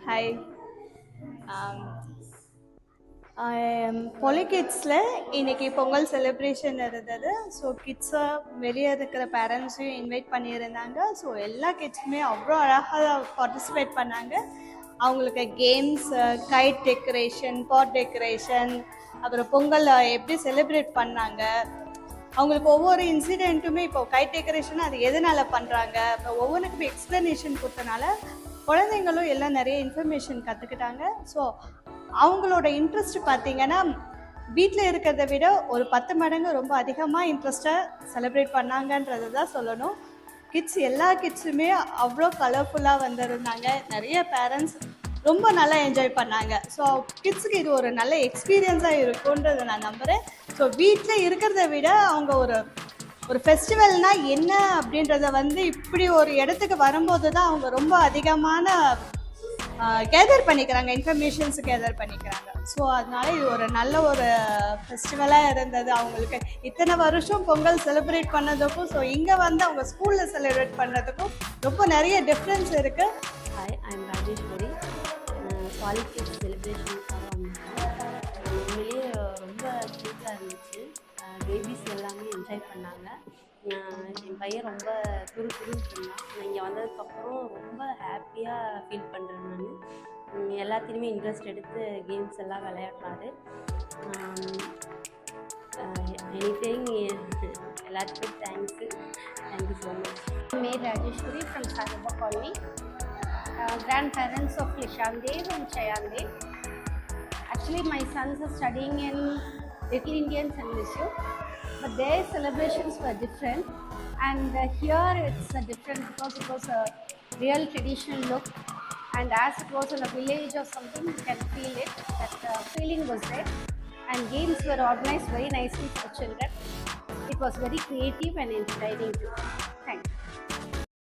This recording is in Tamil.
ஹாய். பொலிகிட்ஸில் இன்னைக்கு பொங்கல் செலிப்ரேஷன் இருந்தது. ஸோ கிட்ஸை வெளியே இருக்கிற பேரண்ட்ஸையும் இன்வைட் பண்ணியிருந்தாங்க. ஸோ எல்லா கிட்ஸுமே அவ்வளோ அழகாக பார்ட்டிசிபேட் பண்ணாங்க. அவங்களுக்கு கேம்ஸ், கைட் டெக்கரேஷன், பாட் டெக்கரேஷன், அப்புறம் பொங்கல் எப்படி செலிப்ரேட் பண்ணாங்க, அவங்களுக்கு ஒவ்வொரு இன்சிடெண்ட்டுமே இப்போ கைட் டெக்கரேஷன் அது எதனால் பண்ணுறாங்க, இப்போ ஒவ்வொன்றுக்குமே எக்ஸ்ப்ளனேஷன் கொடுத்தனால குழந்தைங்களும் எல்லாம் நிறைய இன்ஃபர்மேஷன் கற்றுக்கிட்டாங்க. ஸோ அவங்களோட இன்ட்ரெஸ்ட் பார்த்திங்கன்னா வீட்டில் இருக்கிறத விட ஒரு 10 மடங்கு ரொம்ப அதிகமாக இன்ட்ரெஸ்ட்டாக செலிப்ரேட் பண்ணாங்கன்றது தான் சொல்லணும். கிட்ஸ் எல்லா கிட்ஸுமே அவ்வளோ கலர்ஃபுல்லாக வந்திருந்தாங்க. நிறைய பேரண்ட்ஸ் ரொம்ப நல்லா என்ஜாய் பண்ணாங்க. ஸோ கிட்ஸுக்கு இது ஒரு நல்ல எக்ஸ்பீரியன்ஸாக இருக்குன்றதை நான் நம்புகிறேன். ஸோ வீட்டில் இருக்கிறத விட அவங்க ஒரு ஃபெஸ்டிவல்னால் என்ன அப்படின்றத இப்படி ஒரு இடத்துக்கு வரும்போது தான் அவங்க ரொம்ப அதிகமான கேதர் பண்ணிக்கிறாங்க, இன்ஃபர்மேஷன்ஸ் கேதர் பண்ணிக்கிறாங்க. ஸோ அதனால இது ஒரு நல்ல ஒரு ஃபெஸ்டிவலாக இருந்தது அவங்களுக்கு. இத்தனை வருஷம் பொங்கல் செலிப்ரேட் பண்ணதுக்கும் ஸோ இங்கே அவங்க ஸ்கூலில் செலிப்ரேட் பண்ணுறதுக்கும் ரொம்ப நிறைய டிஃப்ரென்ஸ் இருக்குது. Hi, I am Rajeshwari. Poly Kids செலிப்ரேஷனுக்காக உண்மையிலேயே ரொம்ப க்யூட்டாக இருந்துச்சு. பேபிஸ் எல்லாமே என்ஜாய் பண்ணாங்க. என் பையன் ரொம்ப துருத்துருன்னு இருந்தான். நான் இங்கே வந்ததுக்கப்புறம் ரொம்ப ஹாப்பியாக ஃபீல் பண்ணுறேன். நான் எல்லாத்தையுமே இன்ட்ரெஸ்ட் எடுத்து கேம்ஸ் எல்லாம் விளையாடுறாரு. எனிதிங் எல்லாத்துக்கும் thanks. Thank you so much. May Rajeshwari from Saraba Colony. Grandparents of Lishandev and Chayandev. Actually, my sons are studying in Little Indian St. Lucio, but their celebrations were different, and here it's different because it was a real traditional look, and as it was in a village or something, you can feel it. That feeling was there, and games were organized very nicely for children. It was very creative and entertaining too. Thank you.